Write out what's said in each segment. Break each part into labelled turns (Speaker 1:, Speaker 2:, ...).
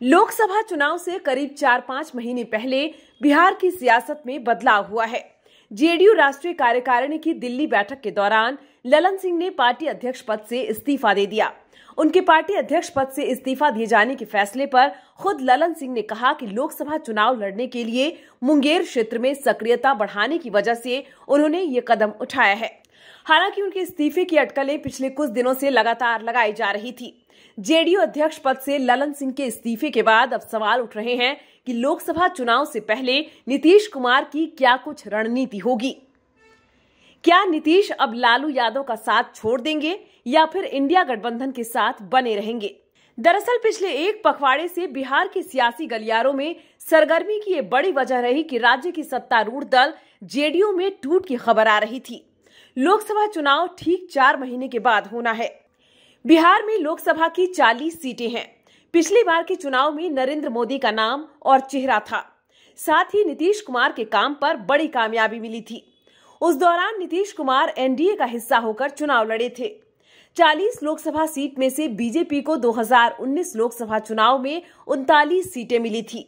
Speaker 1: लोकसभा चुनाव से करीब 4-5 महीने पहले बिहार की सियासत में बदलाव हुआ है। जेडीयू राष्ट्रीय कार्यकारिणी की दिल्ली बैठक के दौरान ललन सिंह ने पार्टी अध्यक्ष पद से इस्तीफा दे दिया। उनके पार्टी अध्यक्ष पद से इस्तीफा दिए जाने के फैसले पर खुद ललन सिंह ने कहा कि लोकसभा चुनाव लड़ने के लिए मुंगेर क्षेत्र में सक्रियता बढ़ाने की वजह से उन्होंने ये कदम उठाया है। हालांकि उनके इस्तीफे की अटकलें पिछले कुछ दिनों से लगातार लगाई जा रही थी। जेडीयू अध्यक्ष पद से ललन सिंह के इस्तीफे के बाद अब सवाल उठ रहे हैं कि लोकसभा चुनाव से पहले नीतीश कुमार की क्या कुछ रणनीति होगी। क्या नीतीश अब लालू यादव का साथ छोड़ देंगे या फिर इंडिया गठबंधन के साथ बने रहेंगे? दरअसल पिछले एक पखवाड़े से बिहार के सियासी गलियारों में सरगर्मी की ये बड़ी वजह रही कि राज्य की सत्तारूढ़ दल जेडीयू में टूट की खबर आ रही थी। लोकसभा चुनाव ठीक 4 महीने के बाद होना है। बिहार में लोकसभा की 40 सीटें हैं। पिछली बार के चुनाव में नरेंद्र मोदी का नाम और चेहरा था। साथ ही नीतीश कुमार के काम पर बड़ी कामयाबी मिली थी। उस दौरान नीतीश कुमार एनडीए का हिस्सा होकर चुनाव लड़े थे। 40 लोकसभा सीट में से बीजेपी को 2019 लोकसभा चुनाव में 39 सीटें मिली थी।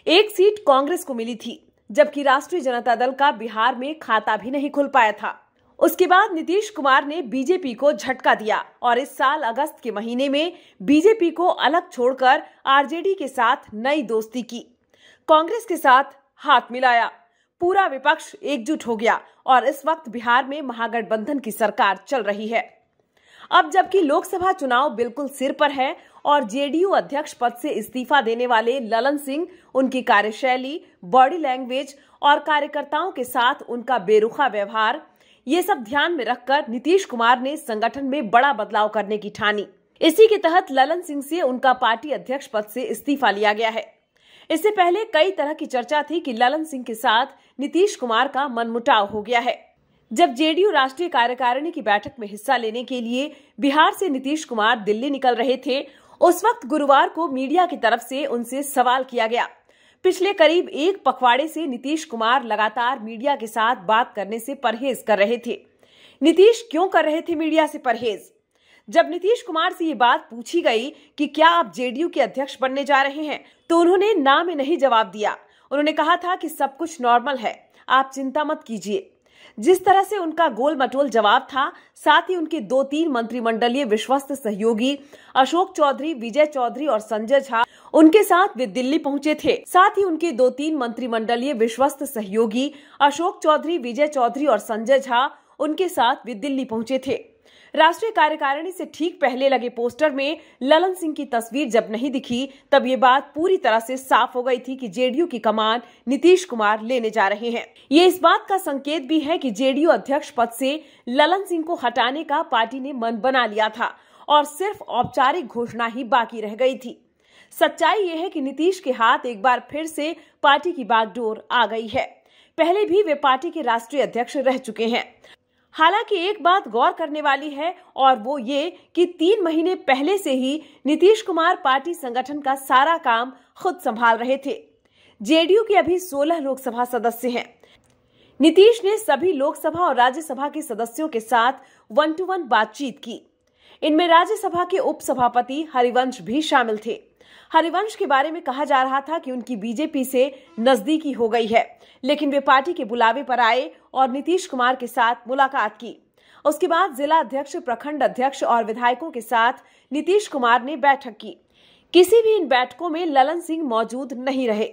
Speaker 1: एक सीट कांग्रेस को मिली थी, जबकि राष्ट्रीय जनता दल का बिहार में खाता भी नहीं खुल पाया था। उसके बाद नीतीश कुमार ने बीजेपी को झटका दिया और इस साल अगस्त के महीने में बीजेपी को अलग छोड़कर आरजेडी के साथ नई दोस्ती की। कांग्रेस के साथ हाथ मिलाया। पूरा विपक्ष एकजुट हो गया और इस वक्त बिहार में महागठबंधन की सरकार चल रही है। अब जबकि लोकसभा चुनाव बिल्कुल सिर पर है और जेडीयू अध्यक्ष पद से इस्तीफा देने वाले ललन सिंह उनकी कार्यशैली, बॉडी लैंग्वेज और कार्यकर्ताओं के साथ उनका बेरुखा व्यवहार, ये सब ध्यान में रखकर नीतीश कुमार ने संगठन में बड़ा बदलाव करने की ठानी। इसी के तहत ललन सिंह से उनका पार्टी अध्यक्ष पद से इस्तीफा लिया गया है। इससे पहले कई तरह की चर्चा थी कि ललन सिंह के साथ नीतीश कुमार का मनमुटाव हो गया है। जब जेडीयू राष्ट्रीय कार्यकारिणी की बैठक में हिस्सा लेने के लिए बिहार से नीतीश कुमार दिल्ली निकल रहे थे, उस वक्त गुरुवार को मीडिया की तरफ से उनसे सवाल किया गया। पिछले करीब एक पखवाड़े से नीतीश कुमार लगातार मीडिया के साथ बात करने से परहेज कर रहे थे। नीतीश क्यों कर रहे थे मीडिया से परहेज? जब नीतीश कुमार से ये बात पूछी गई कि क्या आप जेडीयू के अध्यक्ष बनने जा रहे हैं, तो उन्होंने ना में नहीं जवाब दिया। उन्होंने कहा था कि सब कुछ नॉर्मल है, आप चिंता मत कीजिए। जिस तरह से उनका गोल मटोल जवाब था, साथ ही उनके 2-3 मंत्रिमंडलीय विश्वस्त सहयोगी अशोक चौधरी, विजय चौधरी और संजय झा उनके साथ वे दिल्ली पहुंचे थे। साथ ही उनके 2-3 मंत्रिमंडलीय विश्वस्त सहयोगी अशोक चौधरी, विजय चौधरी और संजय झा उनके साथ वे दिल्ली पहुंचे थे। राष्ट्रीय कार्यकारिणी से ठीक पहले लगे पोस्टर में ललन सिंह की तस्वीर जब नहीं दिखी, तब ये बात पूरी तरह से साफ हो गई थी कि जेडीयू की कमान नीतीश कुमार लेने जा रहे हैं। ये इस बात का संकेत भी है कि जेडीयू अध्यक्ष पद से ललन सिंह को हटाने का पार्टी ने मन बना लिया था और सिर्फ औपचारिक घोषणा ही बाकी रह गई थी। सच्चाई ये है कि नीतीश के हाथ एक बार फिर से पार्टी की बागडोर आ गई है। पहले भी वे पार्टी के राष्ट्रीय अध्यक्ष रह चुके हैं। हालांकि एक बात गौर करने वाली है और वो ये कि 3 महीने पहले से ही नीतीश कुमार पार्टी संगठन का सारा काम खुद संभाल रहे थे। जेडीयू के अभी 16 लोकसभा सदस्य हैं। नीतीश ने सभी लोकसभा और राज्यसभा के सदस्यों के साथ 1-to-1 बातचीत की। इनमें राज्यसभा के उपसभापति हरिवंश भी शामिल थे। हरिवंश के बारे में कहा जा रहा था कि उनकी बीजेपी से नजदीकी हो गई है, लेकिन वे पार्टी के बुलावे पर आए और नीतीश कुमार के साथ मुलाकात की। उसके बाद जिला अध्यक्ष, प्रखंड अध्यक्ष और विधायकों के साथ नीतीश कुमार ने बैठक की। किसी भी इन बैठकों में ललन सिंह मौजूद नहीं रहे।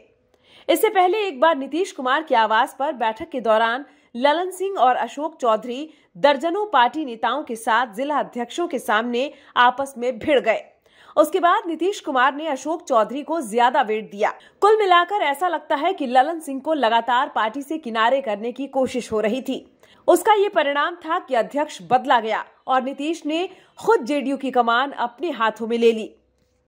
Speaker 1: इससे पहले एक बार नीतीश कुमार के आवास पर बैठक के दौरान ललन सिंह और अशोक चौधरी दर्जनों पार्टी नेताओं के साथ जिला अध्यक्षों के सामने आपस में भिड़ गए। उसके बाद नीतीश कुमार ने अशोक चौधरी को ज्यादा वेट दिया। कुल मिलाकर ऐसा लगता है कि ललन सिंह को लगातार पार्टी से किनारे करने की कोशिश हो रही थी। उसका ये परिणाम था कि अध्यक्ष बदला गया और नीतीश ने खुद जेडीयू की कमान अपने हाथों में ले ली।